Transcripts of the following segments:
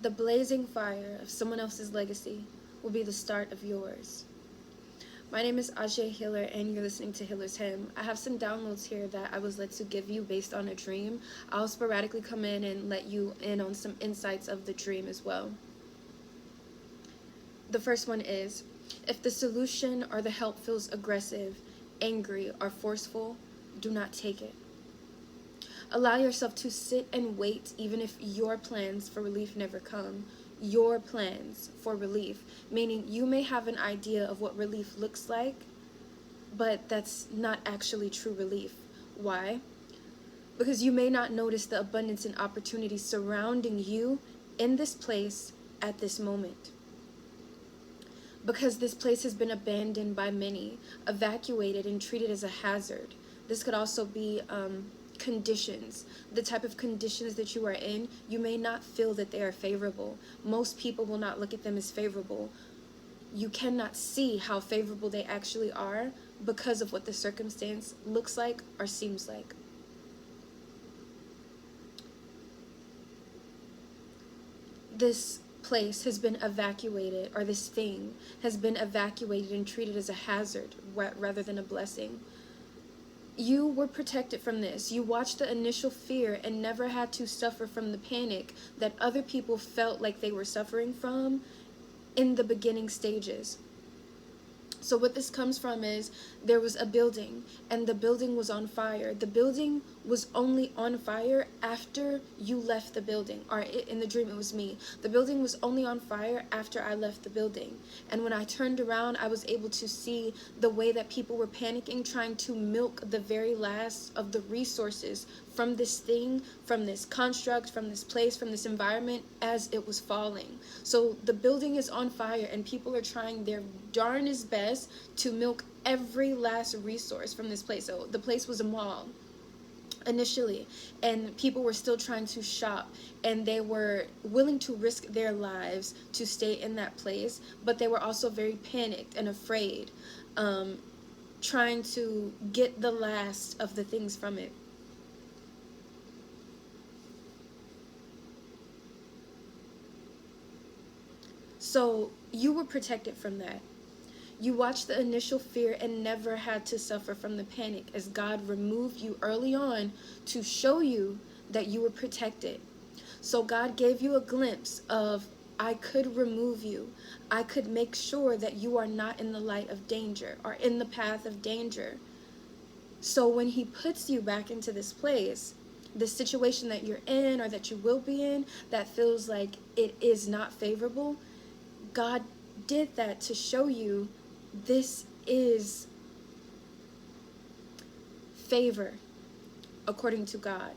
The blazing fire of someone else's legacy will be the start of yours. My name is Ajay Hiller, and you're listening to Hiller's Hymn. I have some downloads here that I was led to give you based on a dream. I'll sporadically come in and let you in on some insights of the dream as well. The first one is, if the solution or the help feels aggressive, angry, or forceful, do not take it. Allow yourself to sit and wait even if your plans for relief never come. Your plans for relief, meaning you may have an idea of what relief looks like, but that's not actually true relief. Why? Because you may not notice the abundance and opportunity surrounding you in this place at this moment. Because this place has been abandoned by many, evacuated and treated as a hazard. This could also be conditions. The type of conditions that you are in, you may not feel that they are favorable. Most people will not look at them as favorable. You cannot see how favorable they actually are because of what the circumstance looks like or seems like. This place has been evacuated, or this thing has been evacuated and treated as a hazard rather than a blessing. You were protected from this. You watched the initial fear and never had to suffer from the panic that other people felt like they were suffering from in the beginning stages. So what this comes from is there was a building and the building was on fire. The building was only on fire after you left the building. Or in the dream, it was me. The building was only on fire after I left the building. And when I turned around, I was able to see the way that people were panicking, trying to milk the very last of the resources from this thing, from this construct, from this place, from this environment as it was falling. So the building is on fire and people are trying their darnest best to milk every last resource from this place. So the place was a mall initially, and people were still trying to shop, and they were willing to risk their lives to stay in that place, but they were also very panicked and afraid, trying to get the last of the things from it. So you were protected from that. You watched the initial fear and never had to suffer from the panic, as God removed you early on to show you that you were protected. So God gave you a glimpse of, I could remove you. I could make sure that you are not in the light of danger or in the path of danger. So when he puts you back into this place, the situation that you're in or that you will be in that feels like it is not favorable, God did that to show you this is favor according to God.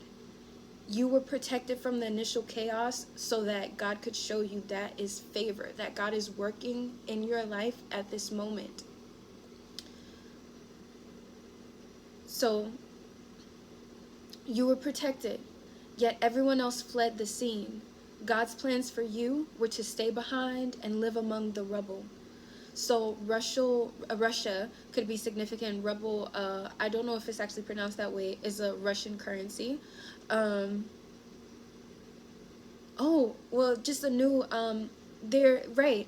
You were protected from the initial chaos so that God could show you that is favor, that God is working in your life at this moment. So you were protected, yet everyone else fled the scene. God's plans for you were to stay behind and live among the rubble. So Russia could be significant. Rubble, I don't know if it's actually pronounced that way, is a Russian currency. Oh, well, just a new, they're right.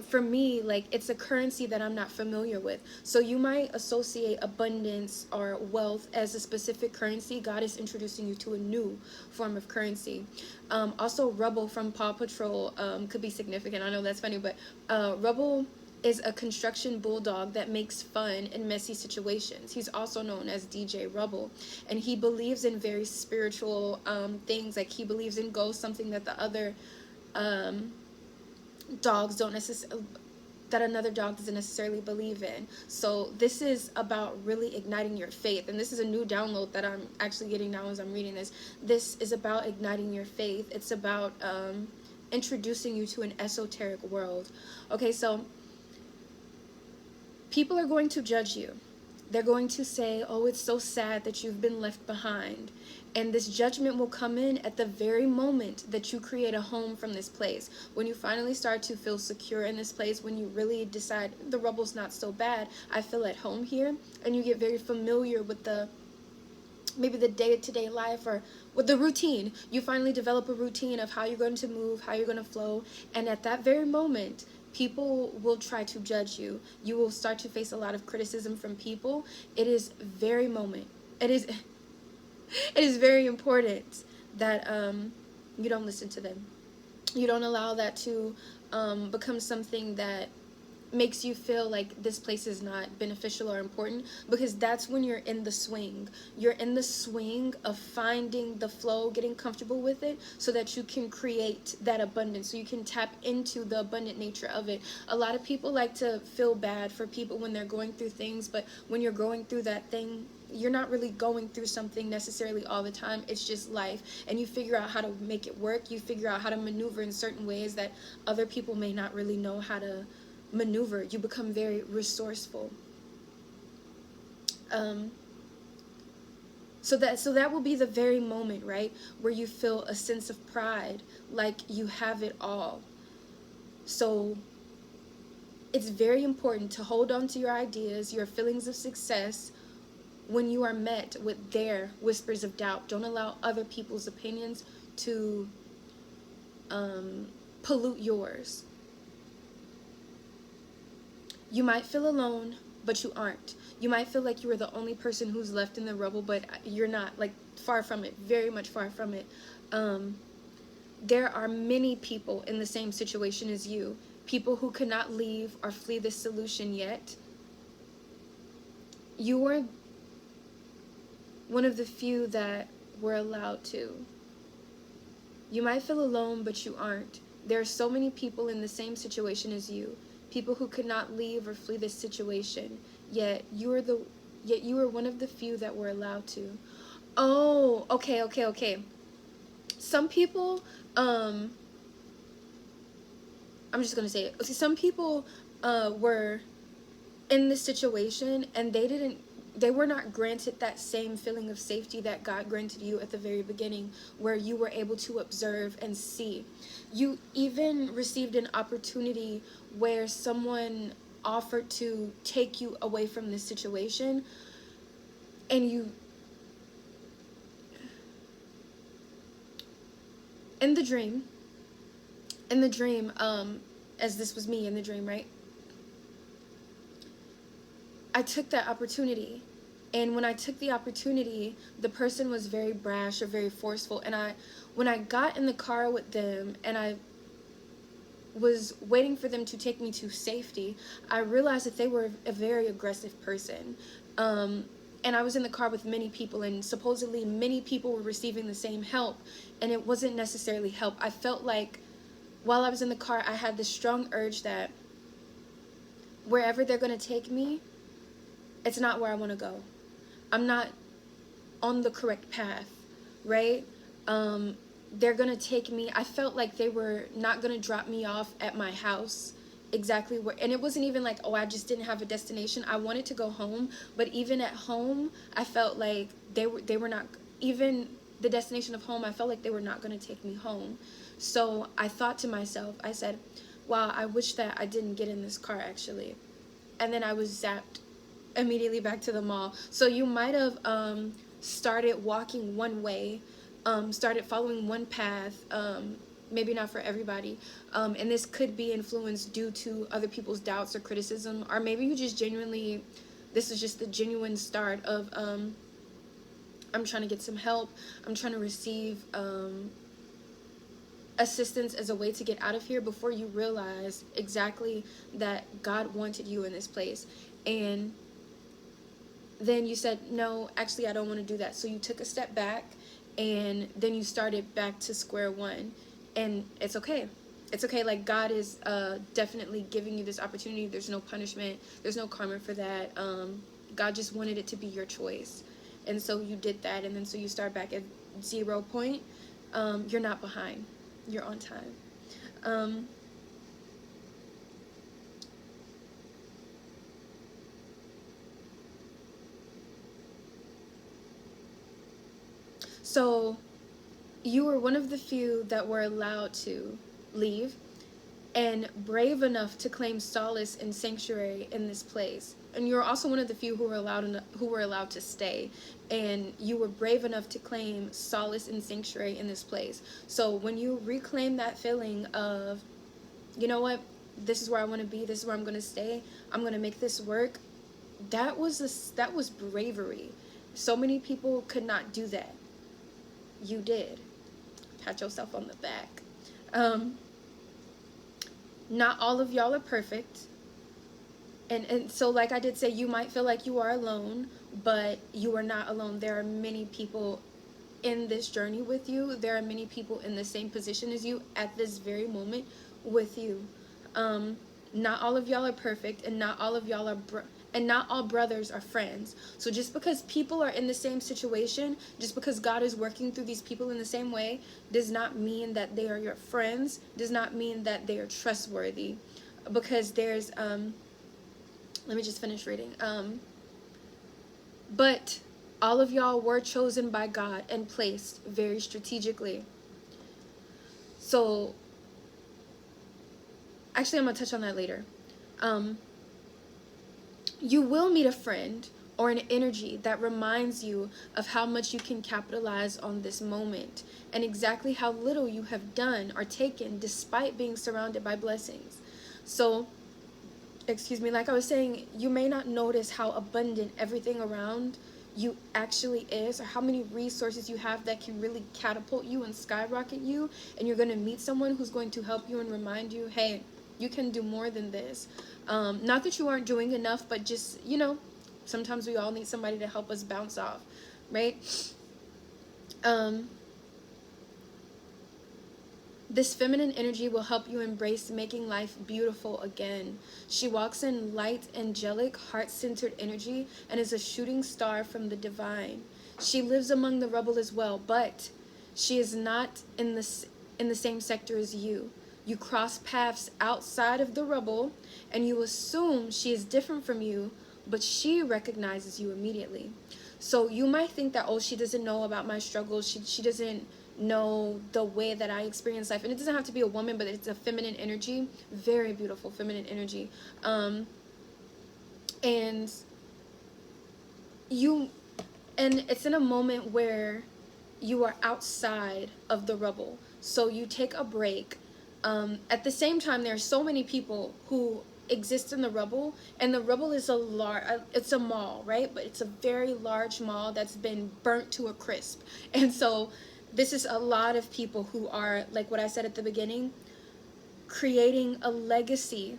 For me, like, it's a currency that I'm not familiar with. So you might associate abundance or wealth as a specific currency. God is introducing you to a new form of currency. Also, Rubble from Paw Patrol could be significant. I know that's funny, but Rubble is a construction bulldog that makes fun in messy situations. He's also known as DJ Rubble, and he believes in very spiritual things. Like, he believes in ghosts, something that the other dogs don't necessarily, that another dog doesn't necessarily believe in. So this is about really igniting your faith, and this is a new download that I'm actually getting now as I'm reading this. This is about igniting your faith. It's about introducing you to an esoteric world. Okay, so people are going to judge you. They're going to say, oh, it's so sad that you've been left behind. And this judgment will come in at the very moment that you create a home from this place. When you finally start to feel secure in this place, when you really decide the rubble's not so bad, I feel at home here, and you get very familiar with the maybe the day-to-day life, or with the routine. You finally develop a routine of how you're going to move, how you're going to flow, and at that very moment, people will try to judge you. You will start to face a lot of criticism from people. It is very moment. It is it is very important that you don't listen to them. You don't allow that to become something that makes you feel like this place is not beneficial or important, because that's when you're in the swing. You're in the swing of finding the flow, getting comfortable with it, so that you can create that abundance, so you can tap into the abundant nature of it. A lot of people like to feel bad for people when they're going through things, but when you're going through that thing, you're not really going through something necessarily all the time. It's just life, and you figure out how to make it work. You figure out how to maneuver in certain ways that other people may not really know how to maneuver. You become very resourceful. So that will be the very moment, right, where you feel a sense of pride, like you have it all. So it's very important to hold on to your ideas, your feelings of success, when you are met with their whispers of doubt. Don't allow other people's opinions to pollute yours. You might feel alone, but you aren't. You might feel like you are the only person who's left in the rubble, but you're not. Like, far from it. Very much far from it. There are many people in the same situation as you. People who cannot leave or flee this solution yet. You are one of the few that were allowed to. You might feel alone, but you aren't. There are so many people in the same situation as you. People who could not leave or flee this situation, yet you were one of the few that were allowed to. Oh, okay. Some people, I'm just gonna say it. See, some people were in this situation, and they were not granted that same feeling of safety that God granted you at the very beginning, where you were able to observe and see. You even received an opportunity where someone offered to take you away from this situation, and you, in the dream, as this was me in the dream, right? I took that opportunity, and when I took the opportunity, the person was very brash or very forceful, and when I got in the car with them and I was waiting for them to take me to safety, I realized that they were a very aggressive person. And I was in the car with many people, and supposedly many people were receiving the same help, and it wasn't necessarily help. I felt like while I was in the car, I had this strong urge that wherever they're going to take me, it's not where I want to go. I'm not on the correct path, right? They're going to take me. I felt like they were not going to drop me off at my house exactly where, and it wasn't even like, oh, I just didn't have a destination. I wanted to go home, but even at home, I felt like they were not, even the destination of home, I felt like they were not going to take me home. So I thought to myself, I said, wow, I wish that I didn't get in this car actually. And then I was zapped immediately back to the mall. So you might have started walking one way, started following one path, maybe not for everybody, and this could be influenced due to other people's doubts or criticism, or maybe you just genuinely, this is just the genuine start of I'm trying to get some help, I'm trying to receive assistance as a way to get out of here, before you realize exactly that God wanted you in this place. And then you said, no, actually I don't want to do that. So you took a step back, and then you started back to square one. And it's okay. It's okay. Like, God is definitely giving you this opportunity. There's no punishment. There's no karma for that. God just wanted it to be your choice. And so you did that. And then so you start back at 0 point. You're not behind. You're on time. So you were one of the few that were allowed to leave, and brave enough to claim solace and sanctuary in this place. and you're also one of the few who were allowed to stay, and you were brave enough to claim solace and sanctuary in this place. So when you reclaim that feeling of, you know what, this is where I want to be, this is where I'm going to stay, I'm going to make this work, that was bravery. So many people could not do that. You did. Pat yourself on the back. Not all of y'all are perfect. And so, like I did say, you might feel like you are alone, but you are not alone. There are many people in this journey with you. There are many people in the same position as you at this very moment with you. Not all of y'all are perfect, and not all of y'all are and not all brothers are friends. So just because people are in the same situation, just because God is working through these people in the same way, does not mean that they are your friends, does not mean that they are trustworthy. Because there's let me just finish reading. But all of y'all were chosen by God and placed very strategically. So, actually, I'm going to touch on that later. You will meet a friend or an energy that reminds you of how much you can capitalize on this moment and exactly how little you have done or taken despite being surrounded by blessings. So, excuse me, like I was saying, you may not notice how abundant everything around you actually is, or how many resources you have that can really catapult you and skyrocket you, and you're going to meet someone who's going to help you and remind you, hey, you can do more than this. Not that you aren't doing enough, but just, you know, sometimes we all need somebody to help us bounce off, right? This feminine energy will help you embrace making life beautiful again. She walks in light, angelic, heart-centered energy and is a shooting star from the divine. She lives among the rubble as well, but she is not in the same sector as you. You cross paths outside of the rubble, and you assume she is different from you, but she recognizes you immediately. So you might think that, oh, she doesn't know about my struggles. She doesn't know the way that I experience life. And it doesn't have to be a woman, but it's a feminine energy. Very beautiful feminine energy. And it's in a moment where you are outside of the rubble. So you take a break. At the same time, there are so many people who exist in the rubble, and the rubble is it's a mall, right? But it's a very large mall that's been burnt to a crisp. And so this is a lot of people who are, like what I said at the beginning, creating a legacy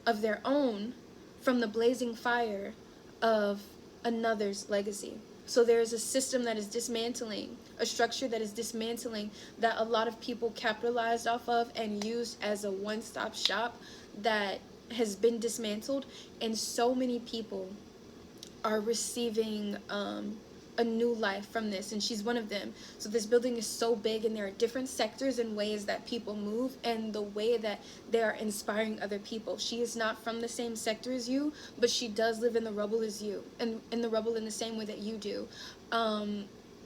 of their own from the blazing fire of another's legacy. So there's a system that is dismantling, a structure that is dismantling, that a lot of people capitalized off of and used as a one-stop shop that has been dismantled, and so many people are receiving a new life from this, and she's one of them. So this building is so big, and there are different sectors and ways that people move and the way that they are inspiring other people. She is not from the same sector as you, but she does live in the rubble as you, and in the rubble in the same way that you do.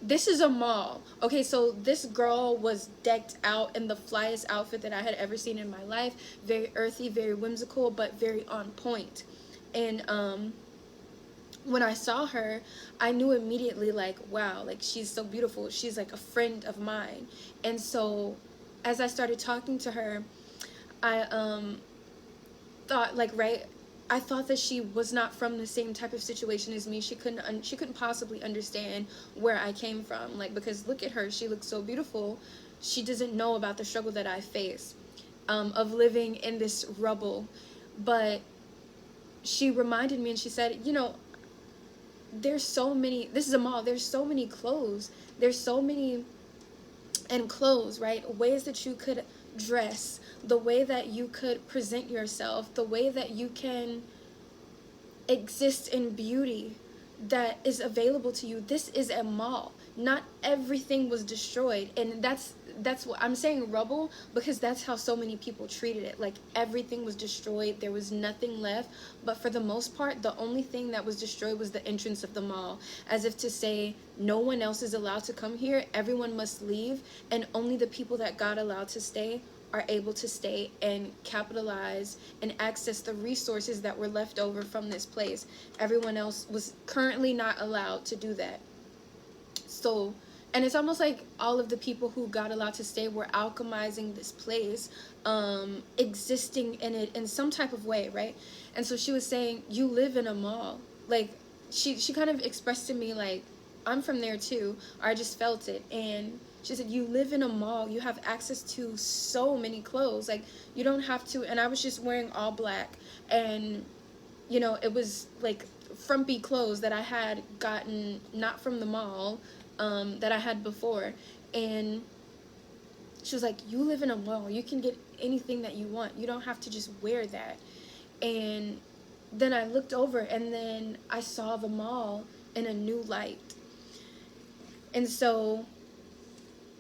This is a mall. Okay, so this girl was decked out in the flyest outfit that I had ever seen in my life. Very earthy, very whimsical, but very on point. And when I saw her, I knew immediately, like, wow, like, she's so beautiful. She's like a friend of mine. And so as I started talking to her, I thought, like, right, I thought that she was not from the same type of situation as me. She couldn't possibly understand where I came from, like, because look at her, she looks so beautiful. She doesn't know about the struggle that I face of living in this rubble. But she reminded me, and she said, you know, there's so many, this is a mall, there's so many clothes, there's so many, and clothes, right, ways that you could dress, the way that you could present yourself, the way that you can exist in beauty that is available to you. This is a mall. Not everything was destroyed, and that's what I'm saying, rubble, because that's how so many people treated it. Like, everything was destroyed, there was nothing left. But for the most part, the only thing that was destroyed was the entrance of the mall, as if to say, no one else is allowed to come here, everyone must leave, and only the people that God allowed to stay are able to stay and capitalize and access the resources that were left over from this place. Everyone else was currently not allowed to do that. So, and it's almost like all of the people who got allowed to stay were alchemizing this place, existing in it in some type of way, right? And so she was saying, you live in a mall. Like, she kind of expressed to me, like, I'm from there too, or I just felt it. And she said, you live in a mall, you have access to so many clothes, like, you don't have to. And I was just wearing all black, and you know, it was like frumpy clothes that I had gotten not from the mall, that I had before. And she was like, you live in a mall, you can get anything that you want, you don't have to just wear that. And then I looked over, and then I saw the mall in a new light. And so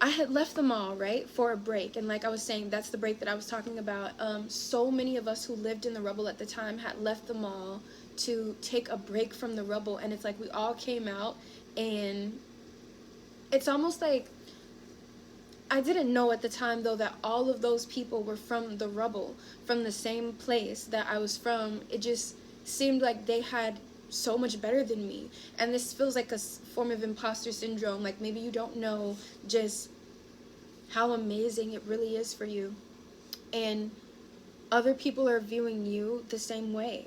I had left the mall, right, for a break. And like I was saying, that's the break that I was talking about. So many of us who lived in the rubble at the time had left the mall to take a break from the rubble. And it's like we all came out, and it's almost like, I didn't know at the time, though, that all of those people were from the rubble, from the same place that I was from. It just seemed like they had so much better than me. And this feels like a form of imposter syndrome. Like, maybe you don't know just how amazing it really is for you. And other people are viewing you the same way.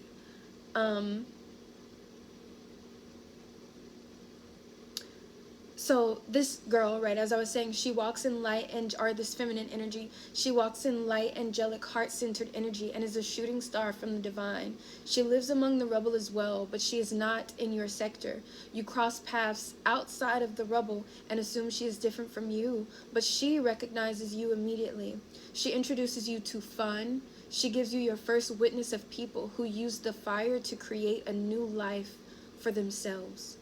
So this girl, right, as I was saying, she walks in light, and or this feminine energy, she walks in light, angelic, heart-centered energy, and is a shooting star from the divine. She lives among the rubble as well, but she is not in your sector. You cross paths outside of the rubble and assume she is different from you, but she recognizes you immediately. She introduces you to fun. She gives you your first witness of people who use the fire to create a new life for themselves.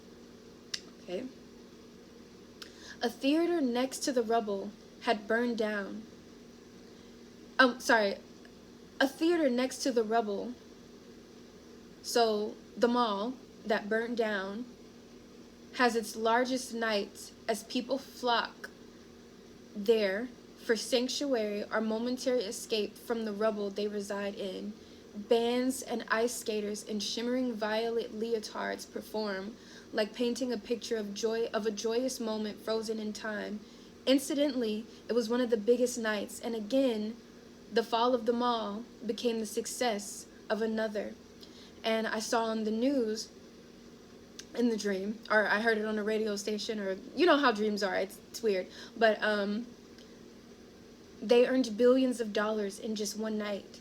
Okay? A theater next to the rubble had burned down. A theater next to the rubble, so the mall that burned down, has its largest nights as people flock there for sanctuary or momentary escape from the rubble they reside in. Bands and ice skaters in shimmering violet leotards perform, like painting a picture of a joyous moment frozen in time. Incidentally, it was one of the biggest nights, and again, the fall of the mall became the success of another. And I saw on the news in the dream, or I heard it on a radio station, or you know how dreams are, it's weird, but they earned billions of dollars in just one night,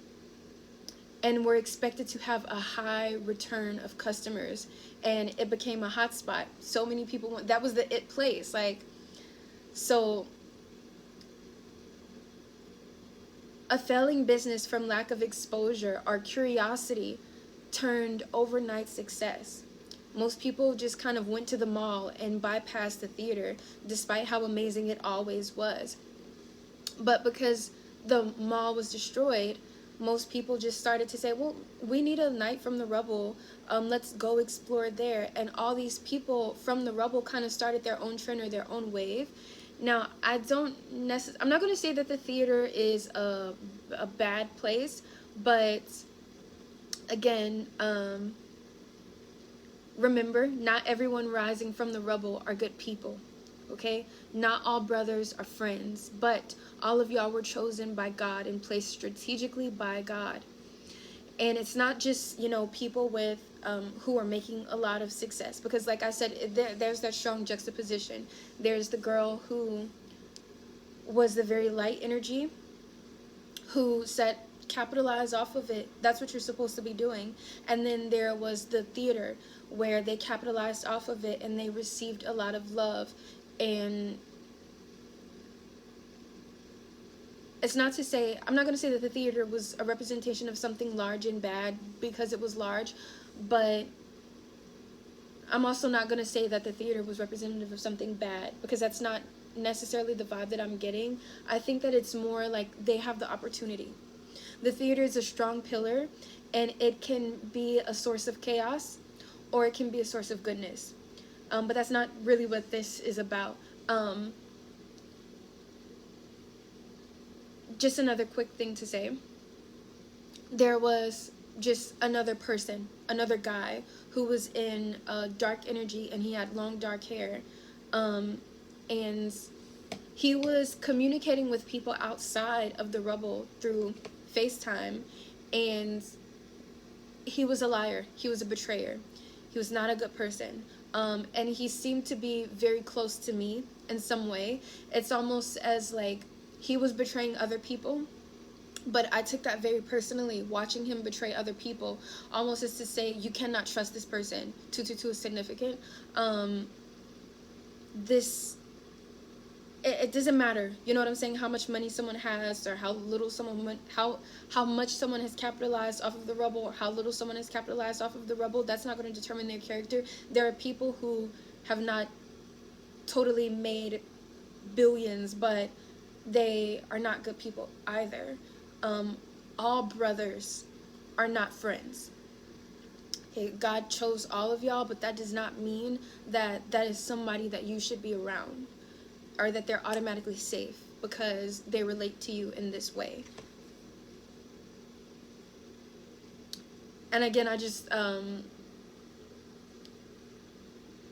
and were expected to have a high return of customers, and it became a hot spot. So many people went, that was the it place. Like, so a failing business from lack of exposure or curiosity turned overnight success. Most people just kind of went to the mall and bypassed the theater, despite how amazing it always was. But because the mall was destroyed, most people just started to say, well, we need a night from the rubble, let's go explore there. And all these people from the rubble kind of started their own trend or their own wave. Now, I'm not going to say that the theater is a bad place, but again, remember, not everyone rising from the rubble are good people. Okay? Not all brothers are friends, but all of y'all were chosen by God and placed strategically by God. And it's not just, you know, people with who are making a lot of success, because like I said, there's that strong juxtaposition. There's the girl who was the very light energy, who capitalize off of it. That's what you're supposed to be doing. And then there was the theater, where they capitalized off of it and they received a lot of love. And it's not to say, I'm not going to say that the theater was a representation of something large and bad because it was large, but I'm also not going to say that the theater was representative of something bad, because that's not necessarily the vibe that I'm getting. I think that it's more like they have the opportunity. The theater is a strong pillar, and it can be a source of chaos, or it can be a source of goodness. But that's not really what this is about. just another quick thing to say. There was just another person, another guy who was in dark energy, and he had long dark hair, and he was communicating with people outside of the rubble through FaceTime, and he was a liar. He was a betrayer. He was not a good person. And he seemed to be very close to me in some way. It's almost as like he was betraying other people. But I took that very personally, watching him betray other people, almost as to say, you cannot trust this person. 222 is significant. It doesn't matter, you know what I'm saying, how much money someone has, or how little someone, how much someone has capitalized off of the rubble, or how little someone has capitalized off of the rubble. That's not going to determine their character. There are people who have not totally made billions, but they are not good people either. All brothers are not friends. Okay, God chose all of y'all, but that does not mean that that is somebody that you should be around, or that they're automatically safe because they relate to you in this way. And again, I just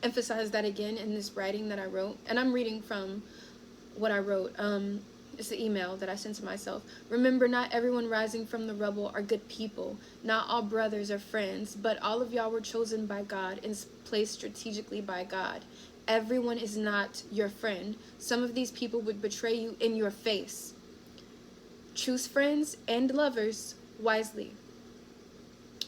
emphasize that again in this writing that I wrote. And I'm reading from what I wrote. It's the email that I sent to myself. Remember, not everyone rising from the rubble are good people. Not all brothers are friends, but all of y'all were chosen by God and placed strategically by God. Everyone is not your friend. Some of these people would betray you in your face. Choose friends and lovers wisely.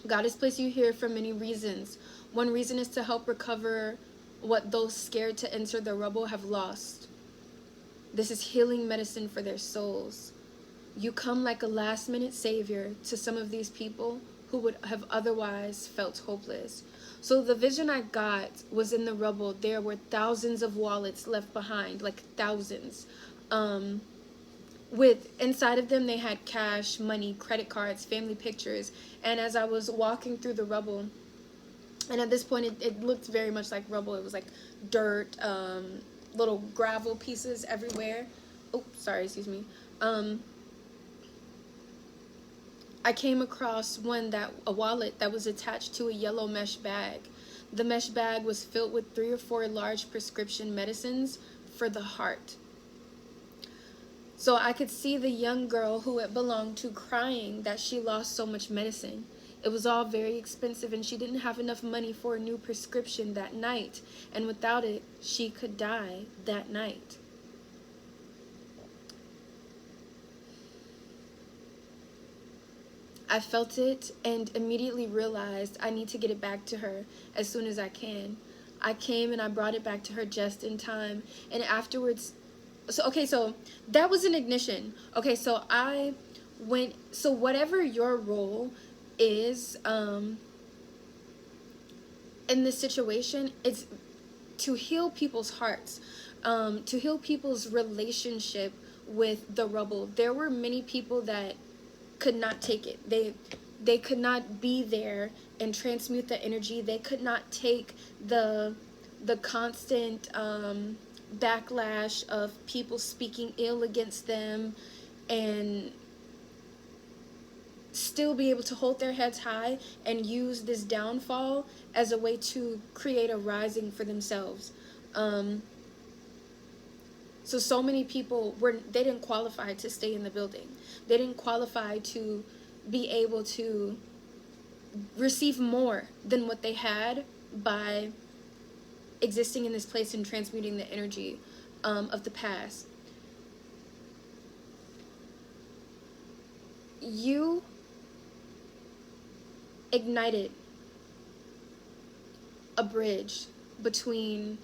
God has placed you here for many reasons. One reason is to help recover what those scared to enter the rubble have lost. This is healing medicine for their souls. You come like a last-minute savior to some of these people who would have otherwise felt hopeless. So the vision I got was in the rubble. There were thousands of wallets left behind, like thousands. With inside of them, they had cash, money, credit cards, family pictures. And as I was walking through the rubble, and at this point, it looked very much like rubble. It was like dirt, little gravel pieces everywhere. Oh, sorry, excuse me. I came across a wallet that was attached to a yellow mesh bag. The mesh bag was filled with 3 or 4 large prescription medicines for the heart. So I could see the young girl who it belonged to crying that she lost so much medicine. It was all very expensive, and she didn't have enough money for a new prescription that night. And without it, she could die that night. I felt it and immediately realized I need to get it back to her as soon as I can. I came and I brought it back to her just in time. And afterwards, so that was an ignition. Okay, so I went, so whatever your role is in this situation, it's to heal people's hearts, to heal people's relationship with the rubble. There were many people that could not take it. They could not be there and transmute the energy. They could not take the constant backlash of people speaking ill against them and still be able to hold their heads high and use this downfall as a way to create a rising for themselves. So many people they didn't qualify to stay in the building. They didn't qualify to be able to receive more than what they had by existing in this place and transmuting the energy of the past. You ignited a bridge between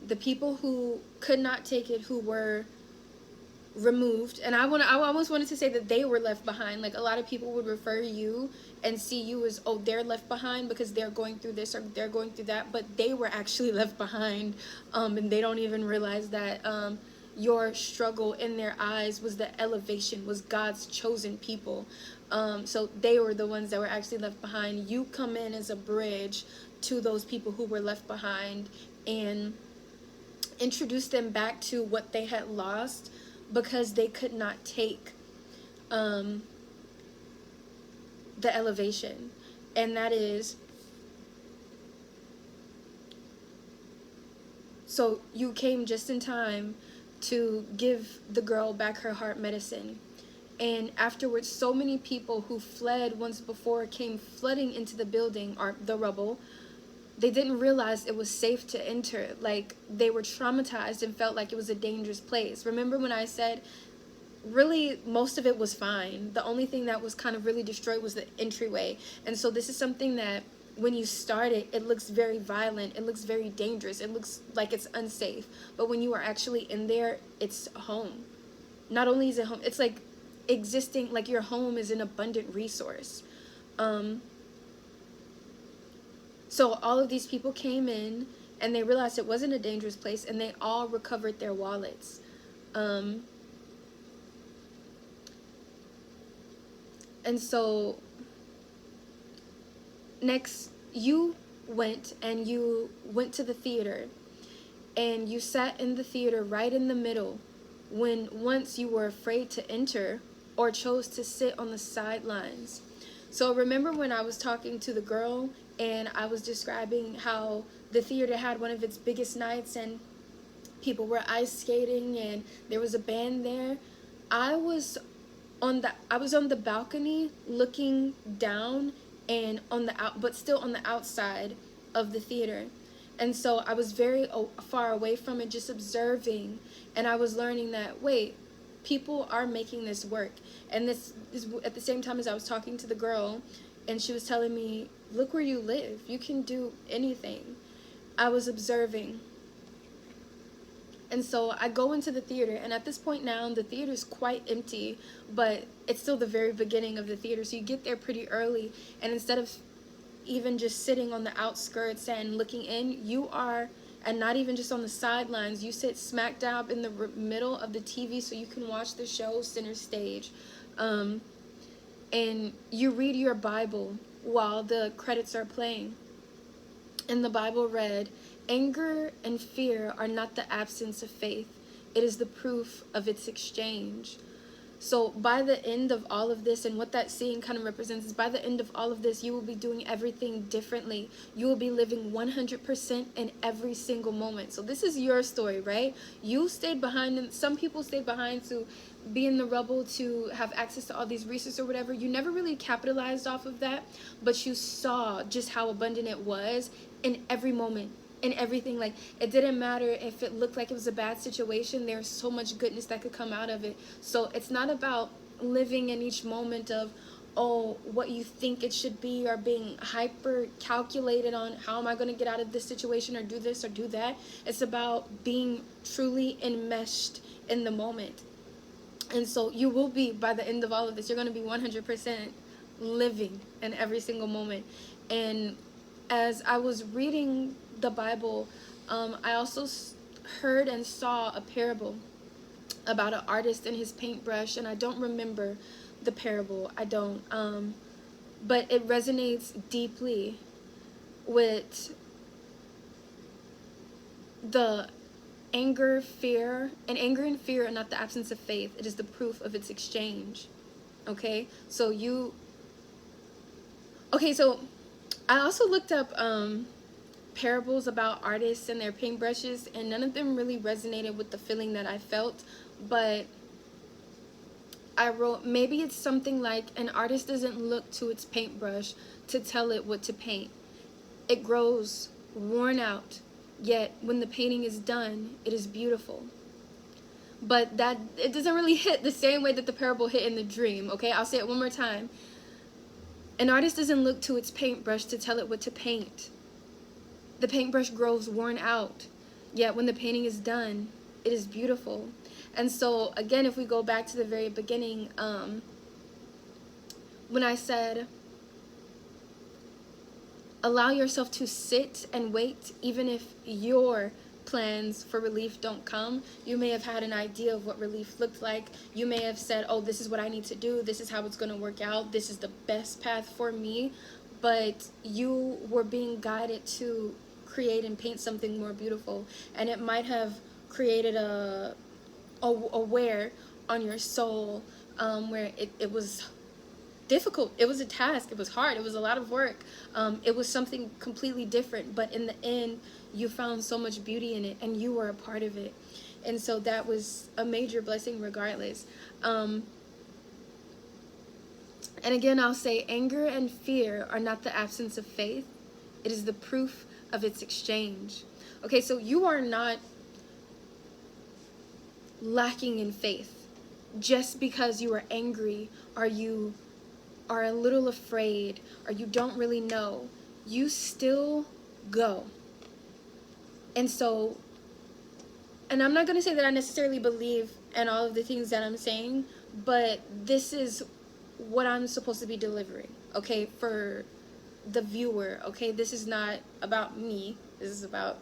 the people who could not take it, who were removed, and I almost wanted to say that they were left behind. Like, a lot of people would refer you and see you as, oh, they're left behind because they're going through this or they're going through that, but they were actually left behind, and they don't even realize that your struggle in their eyes was the elevation, was God's chosen people. So they were the ones that were actually left behind. You come in as a bridge to those people who were left behind and introduce them back to what they had lost because they could not take um, the elevation, and that is, so you came just in time to give the girl back her heart medicine. And afterwards, so many people who fled once before came flooding into the building, or the rubble. They didn't realize it was safe to enter. Like, they were traumatized and felt like it was a dangerous place. Remember when I said, really, most of it was fine. The only thing that was kind of really destroyed was the entryway. And so this is something that when you start it, it looks very violent. It looks very dangerous. It looks like it's unsafe. But when you are actually in there, it's home. Not only is it home, it's like existing, like your home is an abundant resource. So all of these people came in and they realized it wasn't a dangerous place, and they all recovered their wallets. And so next, you went to the theater, and you sat in the theater right in the middle when once you were afraid to enter or chose to sit on the sidelines. So remember when I was talking to the girl and I was describing how the theater had one of its biggest nights and people were ice skating and there was a band there? I was on the balcony looking down and but still on the outside of the theater. And so I was very far away from it, just observing, and I was learning that, wait, people are making this work. And this is at the same time as I was talking to the girl, and she was telling me, look where you live, you can do anything. I was observing. And so I go into the theater, and at this point now, the theater is quite empty, but it's still the very beginning of the theater, so you get there pretty early, and instead of even just sitting on the outskirts and looking in, you are, and not even just on the sidelines, you sit smack dab in the middle of the TV so you can watch the show center stage. And you read your Bible while the credits are playing. And the Bible read, "Anger and fear are not the absence of faith. It is the proof of its exchange." So by the end of all of this, and what that scene kind of represents is, by the end of all of this, you will be doing everything differently. You will be living 100% in every single moment. So this is your story, right? You stayed behind, and some people stayed behind to be in the rubble, to have access to all these resources or whatever. You never really capitalized off of that, but you saw just how abundant it was in every moment. In everything. Like, it didn't matter if it looked like it was a bad situation, there's so much goodness that could come out of it. So it's not about living in each moment of, oh, what you think it should be, or being hyper calculated on how am I going to get out of this situation, or do this or do that. It's about being truly enmeshed in the moment. And so you will be, by the end of all of this, you're going to be 100% living in every single moment. And as I was reading the Bible, I also heard and saw a parable about an artist and his paintbrush, and I don't remember the parable. I don't, but it resonates deeply with the anger, fear, and anger and fear are not the absence of faith. It is the proof of its exchange. Okay, so so I also looked up parables about artists and their paintbrushes, and none of them really resonated with the feeling that I felt. But I wrote, maybe it's something like, an artist doesn't look to its paintbrush to tell it what to paint. It grows worn out, yet when the painting is done, it is beautiful. But that, it doesn't really hit the same way that the parable hit in the dream. Okay, I'll say it one more time. An artist doesn't look to its paintbrush to tell it what to paint. The paintbrush grows worn out, yet when the painting is done, it is beautiful. And so, again, if we go back to the very beginning, when I said, allow yourself to sit and wait, even if your plans for relief don't come. You may have had an idea of what relief looked like. You may have said, oh, this is what I need to do. This is how it's going to work out. This is the best path for me. But you were being guided to create and paint something more beautiful. And it might have created a wear on your soul, where it was difficult. It was a task. It was hard. It was a lot of work. It was something completely different, but in the end, you found so much beauty in it, and you were a part of it. And so that was a major blessing regardless. And again, I'll say anger and fear are not the absence of faith. It is the proof of its exchange. Okay, so you are not lacking in faith just because you are angry, or you are a little afraid, or you don't really know. You still go. And so, and I'm not going to say that I necessarily believe in all of the things that I'm saying, but this is what I'm supposed to be delivering, okay, for the viewer, okay? This is not about me. This is about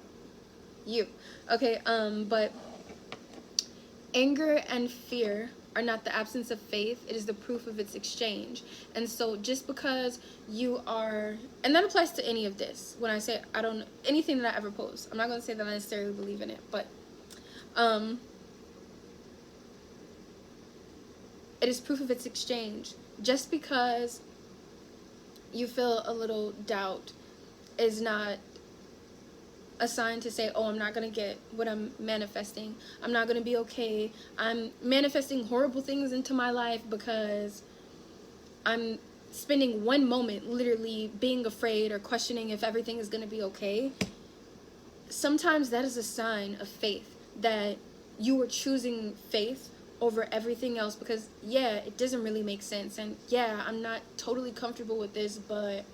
you, okay? But anger and fear are not the absence of faith. It is the proof of its exchange. And so just because you are, and that applies to any of this, when I say I don't, anything that I ever post, I'm not going to say that I necessarily believe in it, but it is proof of its exchange. Just because you feel a little doubt is not a sign to say, oh, I'm not going to get what I'm manifesting. I'm not going to be okay. I'm manifesting horrible things into my life because I'm spending one moment literally being afraid or questioning if everything is going to be okay. Sometimes that is a sign of faith, that you are choosing faith over everything else because, yeah, it doesn't really make sense. And yeah, I'm not totally comfortable with this, but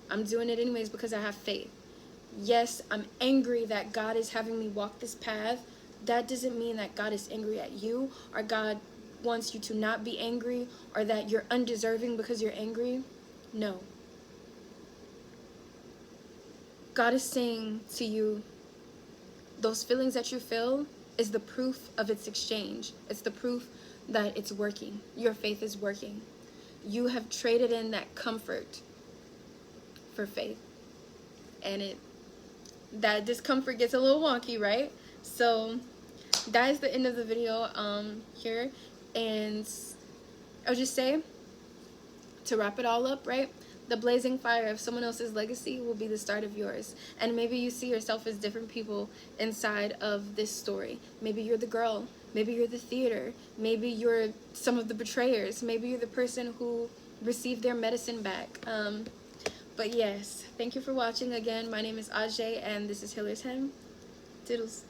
I'm doing it anyways because I have faith. Yes, I'm angry that God is having me walk this path. That doesn't mean that God is angry at you, or God wants you to not be angry, or that you're undeserving because you're angry. No. God is saying to you, those feelings that you feel is the proof of its exchange. It's the proof that it's working. Your faith is working. You have traded in that comfort for faith. And that discomfort gets a little wonky, right? So that is the end of the video here. And I'll just say, to wrap it all up, right? The blazing fire of someone else's legacy will be the start of yours. And maybe you see yourself as different people inside of this story. Maybe you're the girl. Maybe you're the theater. Maybe you're some of the betrayers. Maybe you're the person who received their medicine back. But yes, thank you for watching again. My name is Ajay, and this is Hiller's Hem. Toodles.